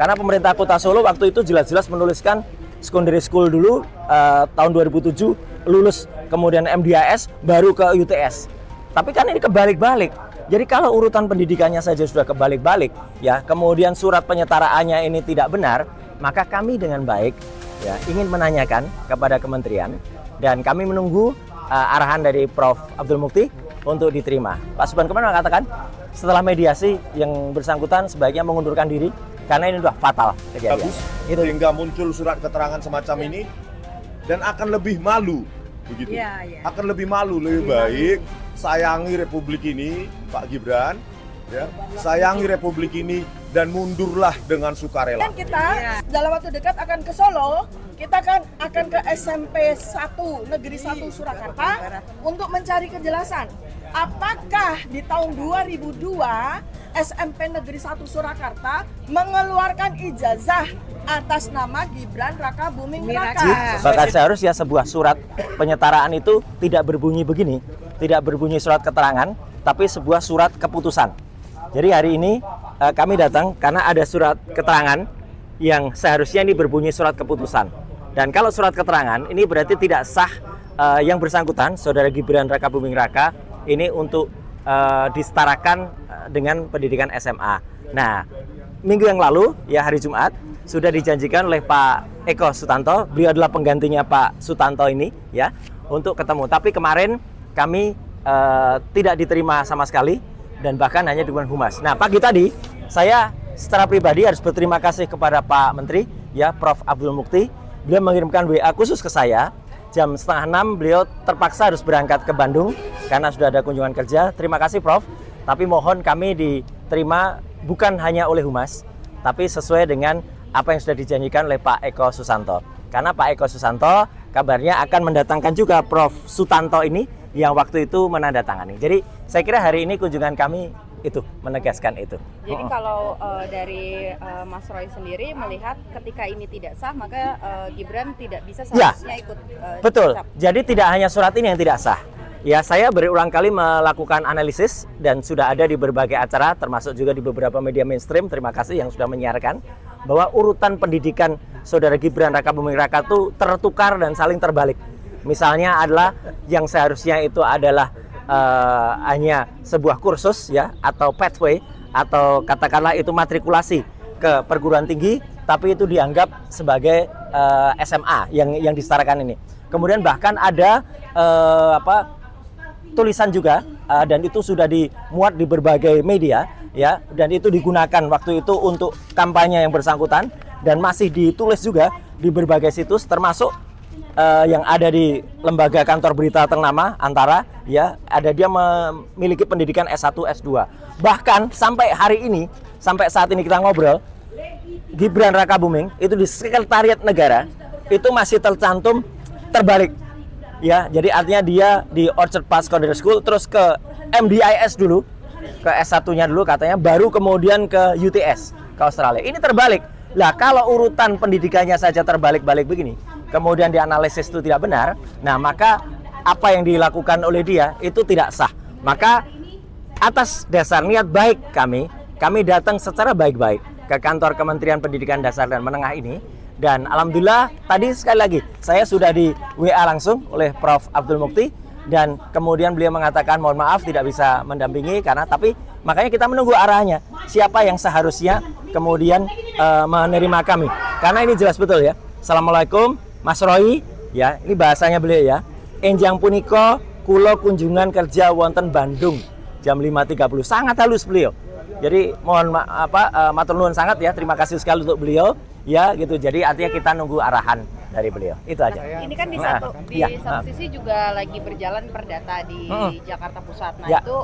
Karena pemerintah Kota Solo waktu itu jelas-jelas menuliskan secondary school dulu tahun 2007 lulus, kemudian MDIS baru ke UTS. Tapi kan ini kebalik-balik. Jadi kalau urutan pendidikannya saja sudah kebalik-balik, ya, kemudian surat penyetaraannya ini tidak benar, maka kami dengan baik ya ingin menanyakan kepada kementerian dan kami menunggu arahan dari Prof. Abdul Mukti untuk diterima. Pak Subhan kemarin mengatakan setelah mediasi yang bersangkutan sebaiknya mengundurkan diri karena ini sudah fatal kejadian. Bagus, itu hingga muncul surat keterangan semacam ini dan akan lebih malu begitu. Ya, ya. Akan lebih malu, lebih baik sayangi Republik ini, Pak Gibran, ya. Sayangi Republik ini dan mundurlah dengan sukarela. Dan kita dalam waktu dekat akan ke Solo, kita kan akan ke SMP 1 Negeri 1 Surakarta untuk mencari kejelasan. Apakah di tahun 2002 SMP Negeri 1 Surakarta mengeluarkan ijazah atas nama Gibran Raka Buming Raka? Bahkan seharusnya sebuah surat penyetaraan itu tidak berbunyi begini, tidak berbunyi surat keterangan, tapi sebuah surat keputusan. Jadi hari ini kami datang karena ada surat keterangan yang seharusnya ini berbunyi surat keputusan. Dan kalau surat keterangan ini berarti tidak sah yang bersangkutan, Saudara Gibran Raka Buming Raka, ini untuk disetarakan dengan pendidikan SMA. Nah, minggu yang lalu, ya hari Jumat, sudah dijanjikan oleh Pak Eko Sutanto, beliau adalah penggantinya Pak Sutanto ini, ya, untuk ketemu. Tapi kemarin kami tidak diterima sama sekali, dan bahkan hanya dengan humas. Nah, pagi tadi, saya secara pribadi harus berterima kasih kepada Pak Menteri, ya, Prof. Abdul Mukti. Beliau mengirimkan WA khusus ke saya. Jam 5:30 beliau terpaksa harus berangkat ke Bandung karena sudah ada kunjungan kerja. Terima kasih Prof. Tapi mohon kami diterima bukan hanya oleh humas, tapi sesuai dengan apa yang sudah dijanjikan oleh Pak Eko Susanto. Karena Pak Eko Susanto kabarnya akan mendatangkan juga Prof. Sutanto ini yang waktu itu menandatangani. Jadi saya kira hari ini kunjungan kami itu menegaskan itu. Jadi kalau dari Mas Roy sendiri melihat ketika ini tidak sah, maka Gibran tidak bisa seharusnya ikut. Betul. Dicap. Jadi tidak hanya surat ini yang tidak sah. Ya, saya berulang kali melakukan analisis dan sudah ada di berbagai acara, termasuk juga di beberapa media mainstream. Terima kasih yang sudah menyiarkan bahwa urutan pendidikan Saudara Gibran Raka Buming Raka itu tertukar dan saling terbalik. Misalnya adalah yang seharusnya itu adalah hanya sebuah kursus, ya, atau pathway, atau katakanlah itu matrikulasi ke perguruan tinggi, tapi itu dianggap sebagai SMA yang disetarakan ini. Kemudian bahkan ada tulisan juga dan itu sudah dimuat di berbagai media, ya, dan itu digunakan waktu itu untuk kampanye yang bersangkutan dan masih ditulis juga di berbagai situs, termasuk yang ada di lembaga kantor berita ternama Antara, ya, ada dia memiliki pendidikan S1, S2. Bahkan sampai hari ini, sampai saat ini kita ngobrol, Gibran Raka Buming itu di Sekretariat Negara itu masih tercantum terbalik. Ya, jadi artinya dia di Orchard Park Secondary School terus ke MDIS dulu, ke S1-nya dulu katanya, baru kemudian ke UTS, ke Australia. Ini terbalik. Lah, kalau urutan pendidikannya saja terbalik-balik begini, kemudian dianalisis itu tidak benar, nah maka apa yang dilakukan oleh dia itu tidak sah. Maka atas dasar niat baik kami datang secara baik-baik ke kantor Kementerian Pendidikan Dasar dan Menengah ini, dan alhamdulillah tadi sekali lagi saya sudah di WA langsung oleh Prof. Abdul Mukti, dan kemudian beliau mengatakan mohon maaf tidak bisa mendampingi karena, tapi makanya kita menunggu arahnya siapa yang seharusnya kemudian menerima kami, karena ini jelas betul, ya. Assalamualaikum Mas Roy, ya, ini bahasanya beliau, ya. Enjang puniko kulo kunjungan kerja wonten Bandung jam 5.30. Sangat halus beliau. Jadi mohon matur nuwun sangat, ya. Terima kasih sekali untuk beliau, ya, gitu. Jadi artinya kita nunggu arahan dari beliau. Itu aja. Ini kan di satu sisi juga lagi berjalan perdata di Jakarta Pusat. Nah, itu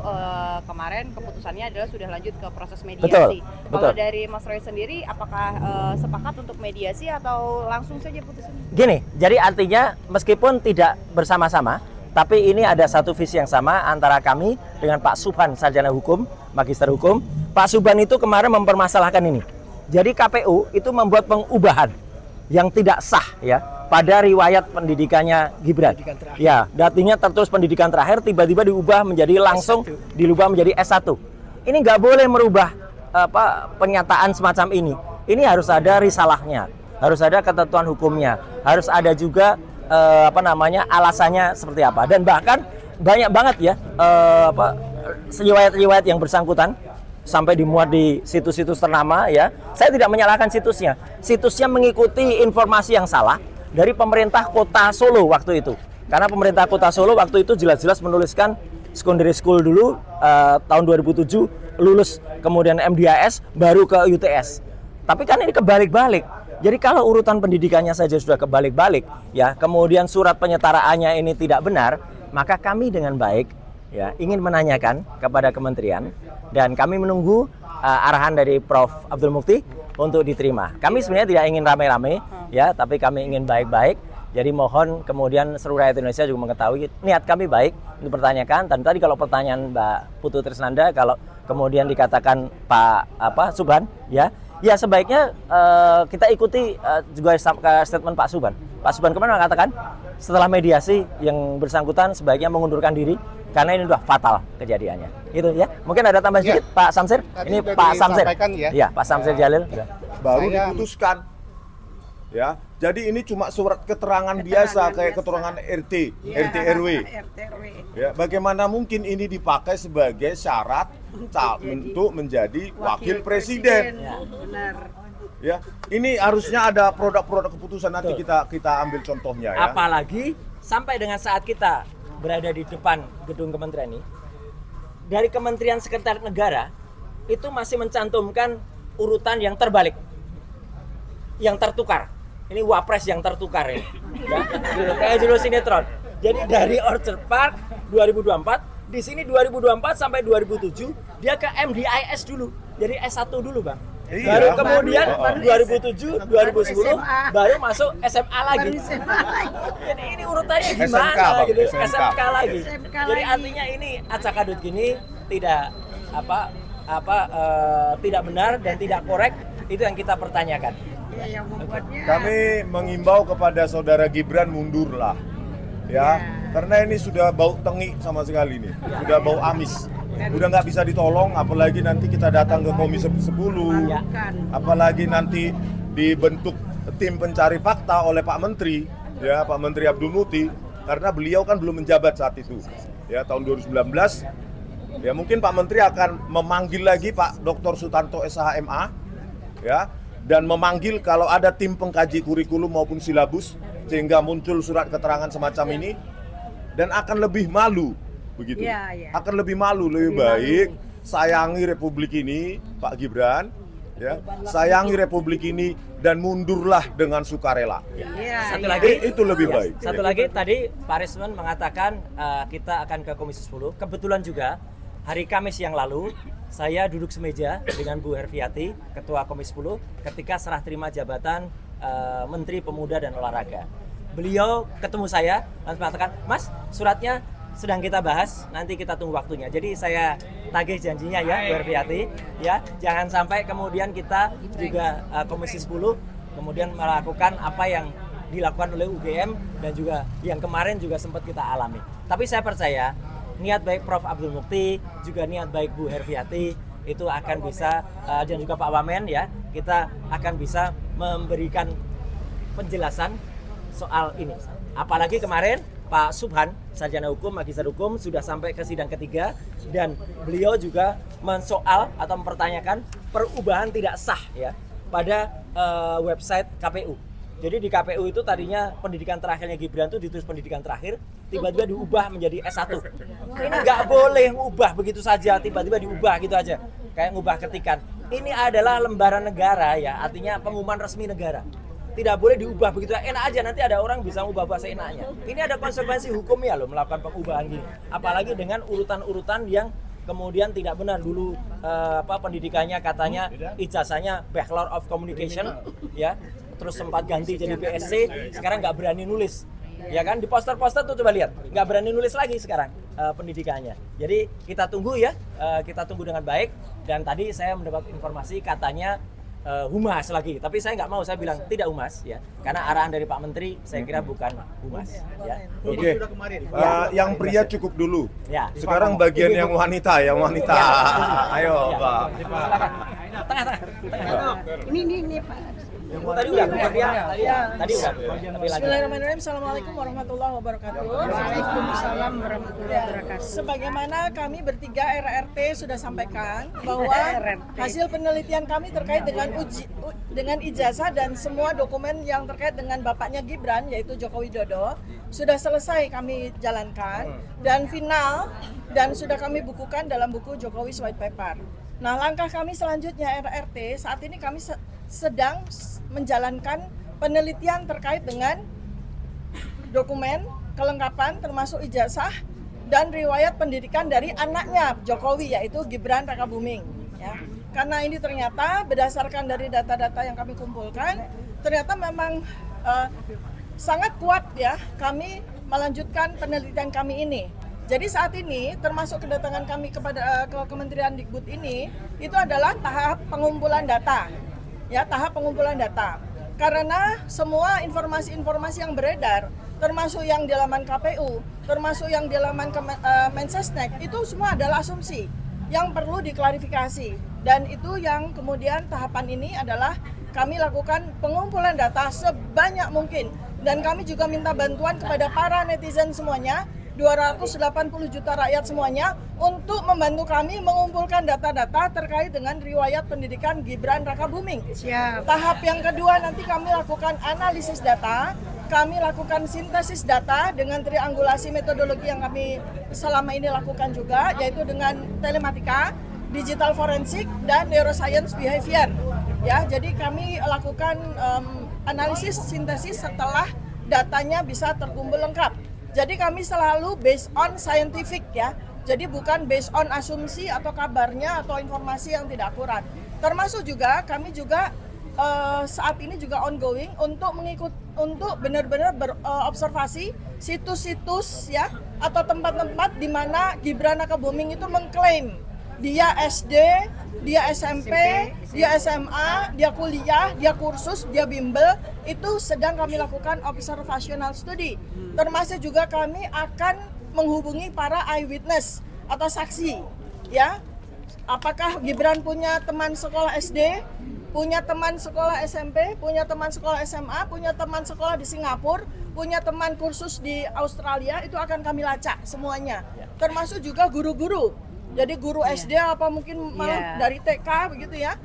kemarin keputusannya adalah sudah lanjut ke proses mediasi. Kalau dari Mas Roy sendiri, apakah sepakat untuk mediasi atau langsung saja putusan? Gini, jadi artinya meskipun tidak bersama-sama, tapi ini ada satu visi yang sama antara kami dengan Pak Subhan, sarjana hukum, magister hukum. Pak Subhan itu kemarin mempermasalahkan ini. Jadi KPU itu membuat pengubahan yang tidak sah, ya, pada riwayat pendidikannya Gibran. Ya, artinya tertulis pendidikan terakhir tiba-tiba diubah menjadi langsung dirubah menjadi S1. Ini nggak boleh merubah pernyataan semacam ini. ini harus ada risalahnya, harus ada ketentuan hukumnya, harus ada juga alasannya seperti apa. Dan bahkan banyak banget ya riwayat-riwayat yang bersangkutan sampai dimuat di situs-situs ternama ya. Saya tidak menyalahkan situsnya. Situsnya mengikuti informasi yang salah dari pemerintah Kota Solo waktu itu. Karena pemerintah Kota Solo waktu itu jelas-jelas menuliskan secondary school dulu tahun 2007 lulus, kemudian MDIS baru ke UTS. Tapi kan ini kebalik-balik. Jadi kalau urutan pendidikannya saja sudah kebalik-balik ya, kemudian surat penyetaraannya ini tidak benar, maka kami dengan baik ya ingin menanyakan kepada kementerian dan kami menunggu arahan dari Prof. Abdul Mukti untuk diterima. Kami sebenarnya tidak ingin rame-rame ya, tapi kami ingin baik-baik. Jadi mohon kemudian seluruh rakyat Indonesia juga mengetahui niat kami baik untuk pertanyakan. Dan tadi kalau pertanyaan Mbak Putu Trisnanda, kalau kemudian dikatakan Pak Subhan ya sebaiknya kita ikuti juga statement Pak Subhan. Pak Subhan kemarin mengatakan setelah mediasi yang bersangkutan sebaiknya mengundurkan diri karena ini sudah fatal kejadiannya. Itu ya. Mungkin ada tambahan sedikit Pak Samsir. Ini Pak Samsir. Ya, Pak Samsir Jalil. Baru diputuskan. Ya. Jadi ini cuma surat keterangan biasa kayak keterangan RT RW. Ya, bagaimana mungkin ini dipakai sebagai syarat untuk menjadi wakil presiden? Benar. Ya, ini harusnya ada produk-produk keputusan nanti kita ambil contohnya ya. Apalagi sampai dengan saat kita berada di depan gedung kementerian ini, dari Kementerian Sekretariat Negara itu masih mencantumkan urutan yang terbalik, yang tertukar. Ini wapres yang tertukar ini, ya, kayak judul sinetron. Jadi dari Orchard Park 2024, di sini 2024 sampai 2007 dia ke MDIS dulu, jadi S1 dulu bang. Iya. Baru kemudian 2007, 2010 baru masuk SMA lagi. Ini urutannya gimana SMK, Bang, gitu? SMK. SMK lagi. SMK Jadi lagi. artinya ini acak-adut gini tidak tidak benar dan tidak korek, itu yang kita pertanyakan. Yang membuatnya Kami mengimbau kepada saudara Gibran mundurlah. Ya, karena ini sudah bau tengi sama sekali nih. Sudah bau amis. Udah nggak bisa ditolong, apalagi nanti kita datang ke Komisi 10. Apalagi nanti dibentuk tim pencari fakta oleh Pak Menteri, ya Pak Menteri Abdul Mukti, karena beliau kan belum menjabat saat itu. Ya, tahun 2019. Ya, mungkin Pak Menteri akan memanggil lagi Pak Dr. Sutanto SHMA, ya, dan memanggil kalau ada tim pengkaji kurikulum maupun silabus sehingga muncul surat keterangan semacam ini, dan akan lebih malu begitu. Akan lebih malu, lebih baik sayangi republik ini Pak Gibran ya, sayangi republik ini dan mundurlah dengan sukarela. Satu lagi itu lebih baik. Satu lagi tadi Pak Risman mengatakan kita akan ke Komisi 10. Kebetulan juga hari Kamis yang lalu saya duduk semeja dengan Bu Herviati, Ketua Komisi 10, ketika serah terima jabatan Menteri Pemuda dan Olahraga. Beliau ketemu saya, langsung mengatakan, Mas, suratnya sedang kita bahas, nanti kita tunggu waktunya. Jadi saya tagih janjinya ya, Bu Herviati, ya, jangan sampai kemudian kita juga Komisi 10 kemudian melakukan apa yang dilakukan oleh UGM dan juga yang kemarin juga sempat kita alami. Tapi saya percaya niat baik Prof. Abdul Mukti, juga niat baik Bu Herviati itu akan bisa dan juga Pak Wamen ya, kita akan bisa memberikan penjelasan soal ini. Apalagi kemarin Pak Subhan, sarjana hukum, magister hukum, sudah sampai ke sidang ketiga dan beliau juga mensoal atau mempertanyakan perubahan tidak sah ya pada website KPU. Jadi di KPU itu tadinya pendidikan terakhirnya Gibran itu ditulis pendidikan terakhir, tiba-tiba diubah menjadi S1. Ini nggak boleh ngubah begitu saja, tiba-tiba diubah gitu aja, kayak ngubah ketikan. Ini adalah lembaran negara ya, artinya pengumuman resmi negara. Tidak boleh diubah begitu enak aja, nanti ada orang bisa ngubah bahasa enaknya. Ini ada konsekuensi hukumnya loh melakukan pengubahan gini. Apalagi dengan urutan-urutan yang kemudian tidak benar dulu pendidikannya katanya ijazahnya Bachelor of Communication ya, terus sempat ganti jadi BSc, sekarang nggak berani nulis. Ya kan, di poster-poster tuh coba lihat, nggak berani nulis lagi sekarang pendidikannya. Jadi kita tunggu ya, kita tunggu dengan baik. Dan tadi saya mendapat informasi katanya humas lagi, tapi saya nggak mau, saya bilang tidak humas ya, karena arahan dari Pak Menteri saya kira bukan humas ya. Oke. Yang pria cukup dulu. Ya. Sekarang bagian yang wanita, Ya. Ayo, Pak. Silakan. Ini Pak. Tadi udah, tadi udah. Bismillahirrahmanirrahim. Assalamualaikum warahmatullahi wabarakatuh. Waalaikumsalam warahmatullahi wabarakatuh. Sebagaimana kami bertiga RRT sudah sampaikan bahwa hasil penelitian kami terkait dengan ijazah dan semua dokumen yang terkait dengan bapaknya Gibran yaitu Joko Widodo sudah selesai kami jalankan dan final dan sudah kami bukukan dalam buku Jokowi's White Paper. Nah, langkah kami selanjutnya RRT saat ini kami sedang menjalankan penelitian terkait dengan dokumen kelengkapan termasuk ijazah dan riwayat pendidikan dari anaknya Jokowi yaitu Gibran Rakabuming ya. Karena ini ternyata berdasarkan dari data-data yang kami kumpulkan ternyata memang sangat kuat ya kami melanjutkan penelitian kami ini. Jadi saat ini termasuk kedatangan kami ke Kementerian Dikbud ini itu adalah tahap pengumpulan data. Ya, tahap pengumpulan data. Karena semua informasi-informasi yang beredar termasuk yang di laman KPU, termasuk yang di laman Mensesnek itu semua adalah asumsi yang perlu diklarifikasi. Dan itu yang kemudian tahapan ini adalah kami lakukan pengumpulan data sebanyak mungkin dan kami juga minta bantuan kepada para netizen semuanya 280 juta rakyat semuanya untuk membantu kami mengumpulkan data-data terkait dengan riwayat pendidikan Gibran Rakabuming. Siap. Tahap yang kedua nanti kami lakukan analisis data, kami lakukan sintesis data dengan triangulasi metodologi yang kami selama ini lakukan juga, yaitu dengan telematika, digital forensik, dan neuroscience behavior. Ya, jadi kami lakukan analisis sintesis setelah datanya bisa terkumpul lengkap. Jadi kami selalu based on scientific ya. Jadi bukan based on asumsi atau kabarnya atau informasi yang tidak akurat. Termasuk juga kami juga saat ini juga ongoing untuk benar-benar berobservasi situs-situs ya atau tempat-tempat di mana Gibran Rakabuming itu mengklaim dia SD, dia SMP, dia SMA, dia kuliah, dia kursus, dia bimbel, itu sedang kami lakukan observational study. Termasuk juga kami akan menghubungi para eyewitness atau saksi, ya. Apakah Gibran punya teman sekolah SD, punya teman sekolah SMP, punya teman sekolah SMA, punya teman sekolah di Singapura, punya teman kursus di Australia, itu akan kami lacak semuanya. Termasuk juga guru-guru. Jadi guru SD apa mungkin malah dari TK begitu ya.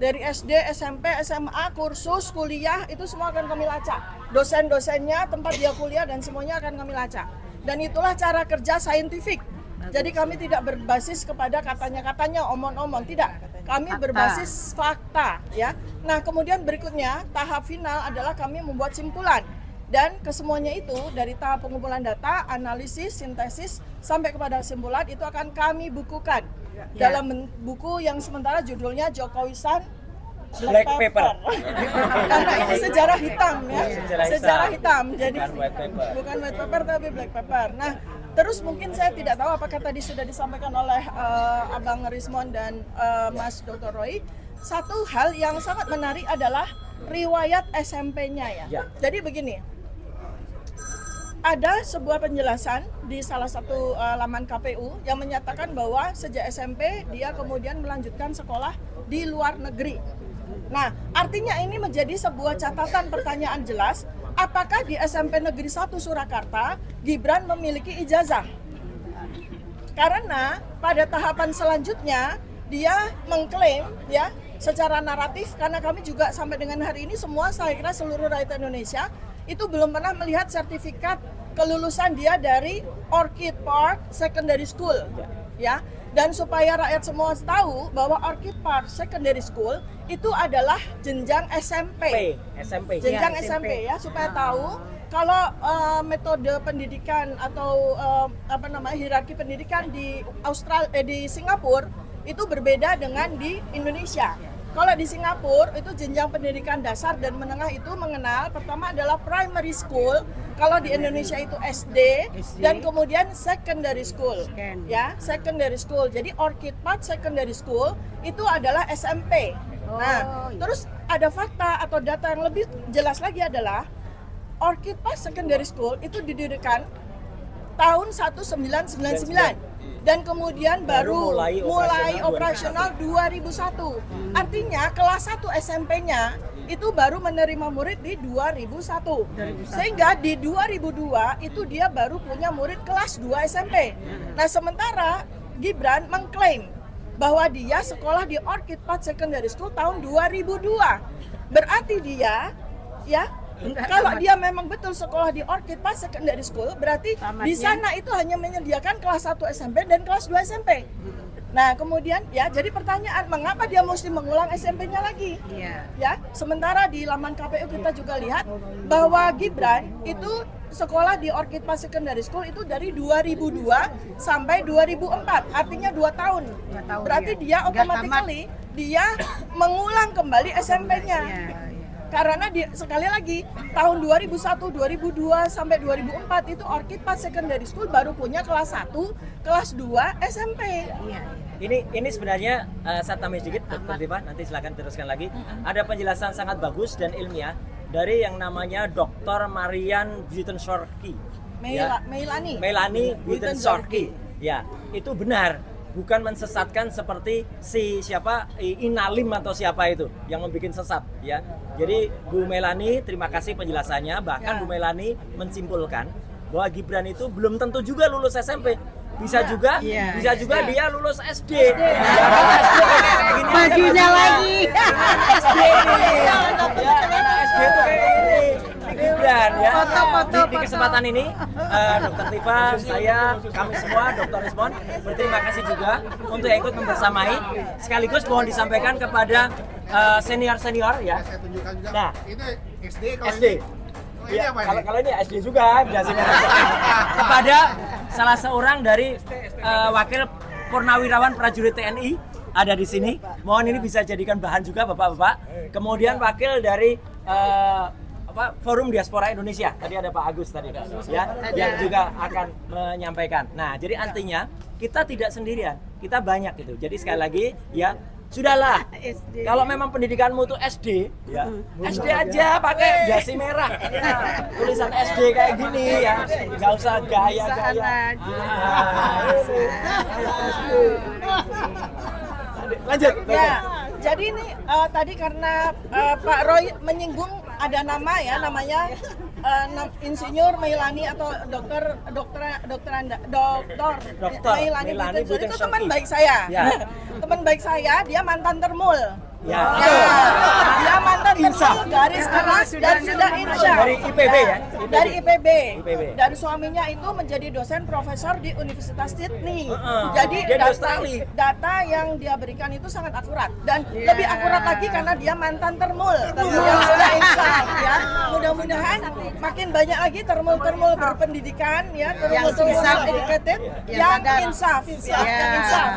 Dari SD, SMP, SMA, kursus, kuliah itu semua akan kami lacak. Dosen-dosennya, tempat dia kuliah dan semuanya akan kami lacak. Dan itulah cara kerja saintifik. Jadi kami tidak berbasis kepada katanya-katanya, omong-omong, tidak. Kami berbasis fakta ya. Nah, kemudian berikutnya tahap final adalah kami membuat simpulan. Dan kesemuanya itu dari tahap pengumpulan data, analisis, sintesis sampai kepada kesimpulan itu akan kami bukukan dalam buku yang sementara judulnya Jokowisan Black Paper. Karena ini sejarah hitam ya, sejarah hitam. Jadi bukan white paper tapi black paper. Nah, terus mungkin saya tidak tahu apakah tadi sudah disampaikan oleh Abang Rismon dan Mas Dr. Roy. Satu hal yang sangat menarik adalah riwayat SMP-nya ya. Jadi begini. Ada sebuah penjelasan di salah satu laman KPU yang menyatakan bahwa sejak SMP dia kemudian melanjutkan sekolah di luar negeri. Nah, artinya ini menjadi sebuah catatan pertanyaan jelas, apakah di SMP Negeri 1 Surakarta Gibran memiliki ijazah? Karena pada tahapan selanjutnya dia mengklaim ya secara naratif, karena kami juga sampai dengan hari ini semua saya kira seluruh rakyat Indonesia itu belum pernah melihat sertifikat kelulusan dia dari Orchid Park Secondary School ya. Dan supaya rakyat semua tahu bahwa Orchid Park Secondary School itu adalah jenjang SMP. Jenjang SMP ya, supaya tahu kalau metode pendidikan atau hierarki pendidikan di di Singapura itu berbeda dengan di Indonesia. Kalau di Singapura itu jenjang pendidikan dasar dan menengah itu mengenal pertama adalah primary school, kalau di Indonesia itu SD dan kemudian secondary school. Ya, secondary school. Jadi Orchid Park Secondary School itu adalah SMP. Nah, terus ada fakta atau data yang lebih jelas lagi adalah Orchid Park Secondary School itu didirikan tahun 1999 dan kemudian baru mulai operasional 2001. Artinya kelas 1 SMP-nya itu baru menerima murid di 2001. Sehingga di 2002 itu dia baru punya murid kelas 2 SMP. Nah, sementara Gibran mengklaim bahwa dia sekolah di Orchid Path Secondary School tahun 2002. Berarti dia kalau dia memang betul sekolah di Orchid Path Secondary School, berarti di sana itu hanya menyediakan kelas 1 SMP dan kelas 2 SMP. Nah, kemudian jadi pertanyaan, mengapa dia mesti mengulang SMP-nya lagi? Ya, sementara di laman KPU kita juga lihat bahwa Gibran itu sekolah di Orchid Path Secondary School itu dari 2002 sampai 2004, artinya 2 tahun. Berarti dia automatically dia mengulang kembali SMP-nya. Karena sekali lagi tahun 2001, 2002 sampai 2004 itu Orchid Path Secondary School baru punya kelas 1, kelas 2 SMP. Ini sebenarnya saya tambahin sedikit, Dr. Tifa, nanti silakan teruskan lagi. Ada penjelasan sangat bagus dan ilmiah dari yang namanya Dr. Marian Buitensorgi. Melanie Buitensorgi. Ya, itu benar. Bukan mensesatkan seperti Inalim atau siapa itu yang membuat sesat, ya. Jadi Bu Melanie, terima kasih penjelasannya. Bahkan Bu Melanie mensimpulkan bahwa Gibran itu belum tentu juga lulus SMP. Bisa juga dia lulus SD. Majunya lagi. SD ini. SD itu kayak ini. Gibran ya. Di kesempatan ini Dr. Tifa, kami semua Dr. Rizmon berterima kasih juga untuk yang ikut membersamai. Sekaligus mohon disampaikan kepada senior-senior ya. Saya tunjukkan juga. Nah, itu SD SD. Ya, kalau ini SD juga biasanya. Kepada salah seorang dari wakil purnawirawan prajurit TNI ada di sini. Mohon ini bisa jadikan bahan juga Bapak-bapak. Kemudian wakil dari Forum Diaspora Indonesia. Tadi ada Pak Agus tadi ya, yang juga akan menyampaikan. Nah, jadi artinya kita tidak sendirian. Kita banyak gitu. Jadi sekali lagi ya, sudahlah. Kalau memang pendidikanmu itu SD, ya SD aja pakai dasi merah, tulisan SD kayak gini ya, nggak usah gaya-gaya. Lanjut. Ya, jadi ini tadi karena Pak Roy menyinggung ada nama ya, namanya Insinyur Melanie atau Dokter Melanie Buitensorgi itu teman baik saya. Ya. Teman baik saya, dia mantan termul. Ya. Dia mantan termul garis keras dan sudah insya. Dari IPB ya? Dari IPB. Dan suaminya itu menjadi dosen profesor di Universitas Sydney. Jadi data yang dia berikan itu sangat akurat dan lebih akurat lagi karena dia mantan termul yang sudah insaf ya. Mudah-mudahan makin banyak lagi termul-termul berpendidikan ya, termul-termul educated yang insaf ya, yang insaf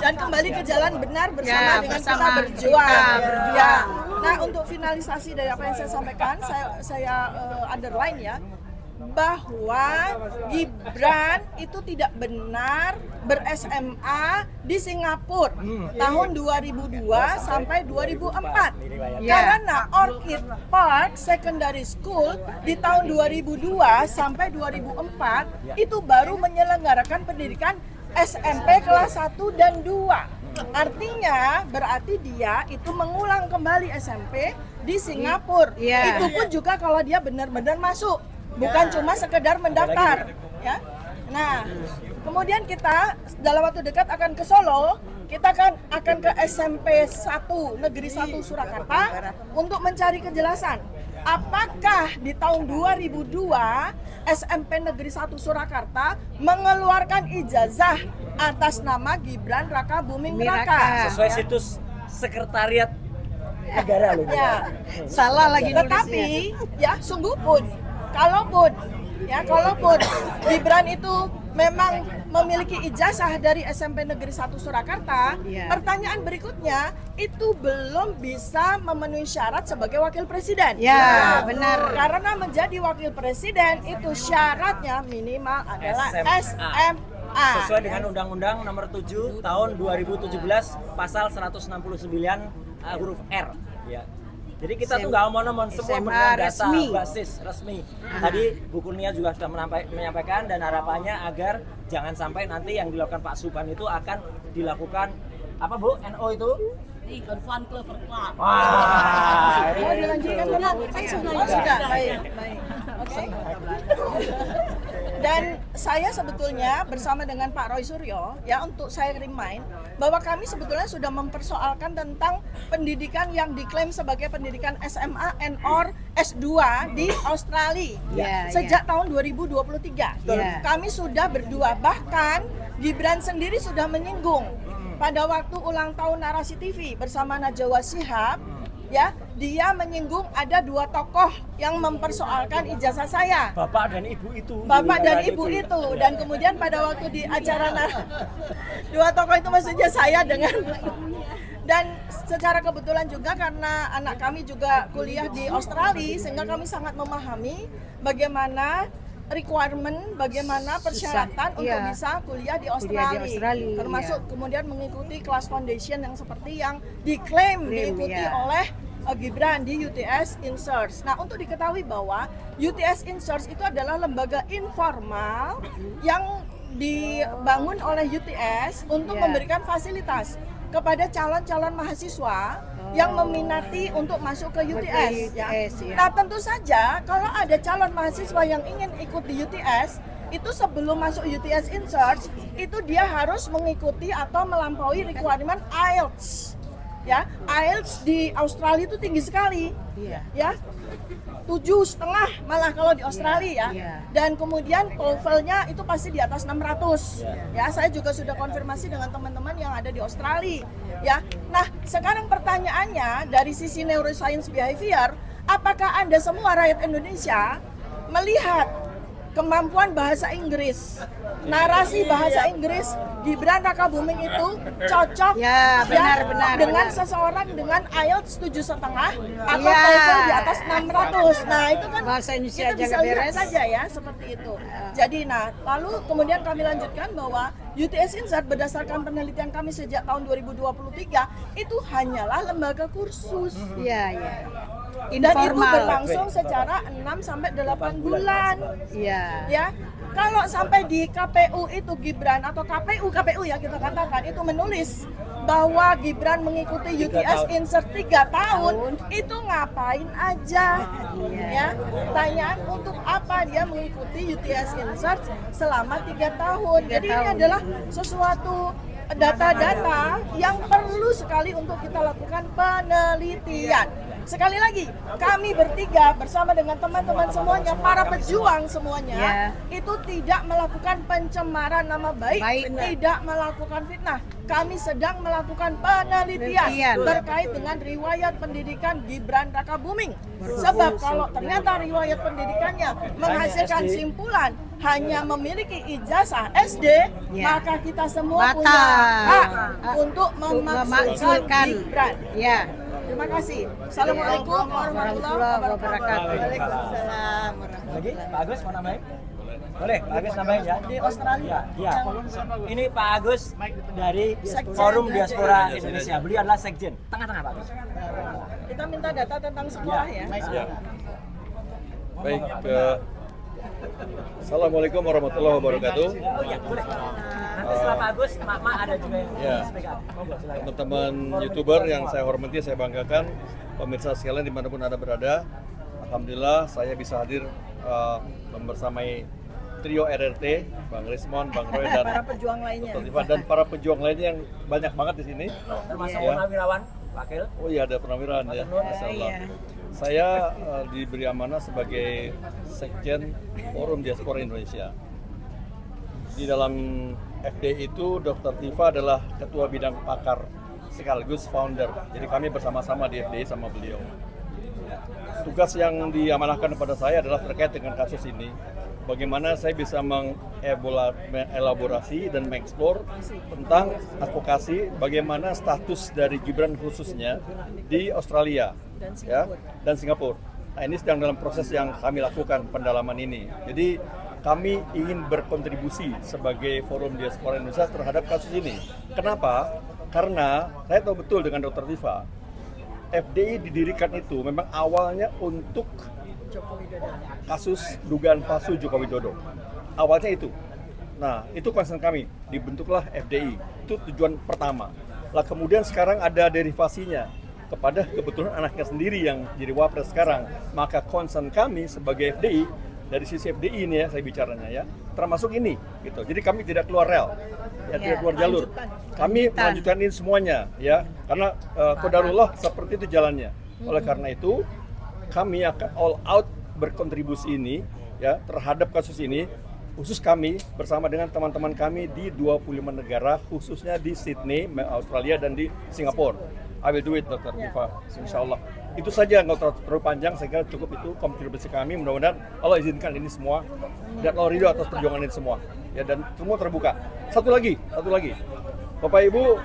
dan kembali ke jalan benar bersama dengan kita berjuang. Ya. Nah, untuk finalisasi dari apa yang saya sampaikan, saya underline ya, bahwa Gibran itu tidak benar ber-SMA di Singapura tahun 2002 sampai 2004. Karena Orchid Path Secondary School di tahun 2002 sampai 2004 itu baru menyelenggarakan pendidikan SMP kelas 1 dan 2. Artinya berarti dia itu mengulang kembali SMP di Singapura. Itu pun juga kalau dia benar-benar masuk, bukan cuma sekedar mendaftar ya. Nah, kemudian kita dalam waktu dekat akan ke Solo. Kita akan ke SMP 1 Negeri 1 Surakarta untuk mencari kejelasan. Apakah di tahun 2002 SMP Negeri 1 Surakarta mengeluarkan ijazah atas nama Gibran Raka Buming Raka sesuai situs sekretariat negara loh. Ya. Salah lagi nulisnya. Tetapi ya sungguh pun kalaupun Gibran itu memang memiliki ijazah dari SMP Negeri 1 Surakarta, pertanyaan berikutnya itu belum bisa memenuhi syarat sebagai wakil presiden. Ya, benar. Karena menjadi wakil presiden itu syaratnya minimal adalah SMA. Sesuai dengan Undang-Undang Nomor 7 Tahun 2017 Pasal 169 huruf R. Ya. Jadi kita tuh nggak omong-omong, semua SMA berdasar data resmi. basis resmi. Tadi Bu Kurnia juga sudah menyampaikan dan harapannya agar jangan sampai nanti yang dilakukan Pak Subhan itu akan dilakukan apa Bu? NO itu? Fun Clover Club. Wah, Mau dilanjutkan benar? Sudah. Baik. Oke. Dan saya sebetulnya bersama dengan Pak Roy Suryo ya, untuk saya remind bahwa kami sebetulnya sudah mempersoalkan tentang pendidikan yang diklaim sebagai pendidikan SMA and/or S2 di Australia sejak tahun 2023. Kami sudah berdua, bahkan Gibran sendiri sudah menyinggung pada waktu ulang tahun Narasi TV bersama Najwa Shihab, ya, dia menyinggung ada 2 tokoh yang mempersoalkan ijazah saya. Bapak dan Ibu itu. Bapak dan Ibu itu. Dan kemudian pada waktu di acara 2 tokoh itu maksudnya saya dengan dan secara kebetulan juga karena anak kami juga kuliah di Australia, sehingga kami sangat memahami bagaimana requirement, bagaimana persyaratan untuk bisa kuliah di Australia, termasuk kemudian mengikuti kelas foundation yang seperti yang diklaim diikuti oleh Gibran di UTS InSearch. Nah, untuk diketahui bahwa UTS InSearch itu adalah lembaga informal yang dibangun oleh UTS untuk memberikan fasilitas kepada calon-calon mahasiswa yang meminati untuk masuk ke UTS. Nah, tentu saja kalau ada calon mahasiswa yang ingin ikut di UTS, itu sebelum masuk UTS InSearch, itu dia harus mengikuti atau melampaui requirement IELTS. Ya, IELTS di Australia itu tinggi sekali. Ya. 7,5 malah kalau di Australia ya. Dan kemudian TOEFL-nya itu pasti di atas 600. Ya, saya juga sudah konfirmasi dengan teman-teman yang ada di Australia. Ya. Nah, sekarang pertanyaannya dari sisi neuroscience behavior, apakah Anda semua rakyat Indonesia melihat kemampuan bahasa Inggris, narasi bahasa Inggris Gibran Rakabuming itu cocok dengan seseorang dengan IELTS 7,5 atau TOEFL di atas 600. Nah, itu kan bahasa Indonesia kita bisa lihat saja ya seperti itu. Jadi lalu kemudian kami lanjutkan bahwa UTS InSearch berdasarkan penelitian kami sejak tahun 2023 itu hanyalah lembaga kursus. Dan itu berlangsung secara 6 sampai 8 bulan. Ya. Kalau sampai di KPU itu Gibran atau KPU ya kita katakan itu menulis bahwa Gibran mengikuti UTS InSearch 3 tahun, itu ngapain aja? Ya. Pertanyaan, untuk apa dia mengikuti UTS InSearch selama 3 tahun? Jadi ini adalah sesuatu data-data yang perlu sekali untuk kita lakukan penelitian. Sekali lagi, kami bertiga bersama dengan teman-teman semuanya, para pejuang semuanya, itu tidak melakukan pencemaran nama baik, tidak melakukan fitnah. Kami sedang melakukan penelitian terkait dengan riwayat pendidikan Gibran Rakabuming. Sebab kalau ternyata riwayat pendidikannya menghasilkan simpulan hanya memiliki ijazah SD, maka kita semua punya hak untuk memakzulkan Gibran. Terima kasih. Assalamualaikum warahmatullahi wabarakatuh. Waalaikumsalam. Lagi Pak Agus mau nambahin? Boleh, Pak Agus nambahin ya. Di Australia. Ya. Ini Pak Agus dari Forum Diaspora Indonesia. Beliau adalah sekjen. Tengah-tengah Pak Agus. Kita minta data tentang sekolah ya. Baik. Assalamualaikum warahmatullahi wabarakatuh. Oh iya, boleh. Nanti setelah Pak Agus, Mak ada juga yang Teman-teman YouTuber yang saya hormati, saya banggakan, pemirsa sekalian dimanapun Anda berada, alhamdulillah saya bisa hadir membersamai trio RRT, Bang Rismon, Bang Roy, dan para pejuang lainnya. Dr. Tifa, dan para pejuang lainnya yang banyak banget di sini. Termasuk Purnawirawan, Wakil. Oh iya, ada Purnawirawan ya. Masya Allah. Saya diberi amanah sebagai Sekjen Forum Diaspora Indonesia. Di dalam FD itu Dr. Tifa adalah Ketua Bidang Pakar sekaligus founder. Jadi kami bersama-sama di FD sama beliau. Tugas yang diamanahkan kepada saya adalah terkait dengan kasus ini. Bagaimana saya bisa mengelaborasi dan mengeksplor tentang advokasi bagaimana status dari Gibran khususnya di Australia dan Singapura. Nah, ini sedang dalam proses yang kami lakukan pendalaman ini. Jadi kami ingin berkontribusi sebagai Forum Diaspora Indonesia terhadap kasus ini. Kenapa? Karena saya tahu betul dengan Dr. Tifa, FDI didirikan itu memang awalnya untuk kasus dugaan palsu Joko Widodo. Awalnya itu. Nah, itu concern kami. Dibentuklah FDI. Itu tujuan pertama. Lah kemudian sekarang ada derivasinya kepada kebetulan anaknya sendiri yang jadi wapres sekarang. Maka concern kami sebagai FDI, dari sisi FDI ini ya saya bicaranya ya, termasuk ini gitu. Jadi kami tidak keluar rel. Ya, tidak keluar jalur. Kami melanjutkan ini semuanya ya. Karena qadarullah seperti itu jalannya. Oleh karena itu kami akan all out berkontribusi ini ya terhadap kasus ini, khusus kami bersama dengan teman-teman kami di 25 negara, khususnya di Sydney, Australia dan di Singapura. I will do it, Dr. Diva, insya Allah. Itu saja, nggak terlalu panjang, saya kira cukup itu kontribusi kami. Mudah-mudahan Allah izinkan ini semua dan Allah ridho atas perjuangan ini semua. Ya, dan semua terbuka. Satu lagi, Bapak Ibu.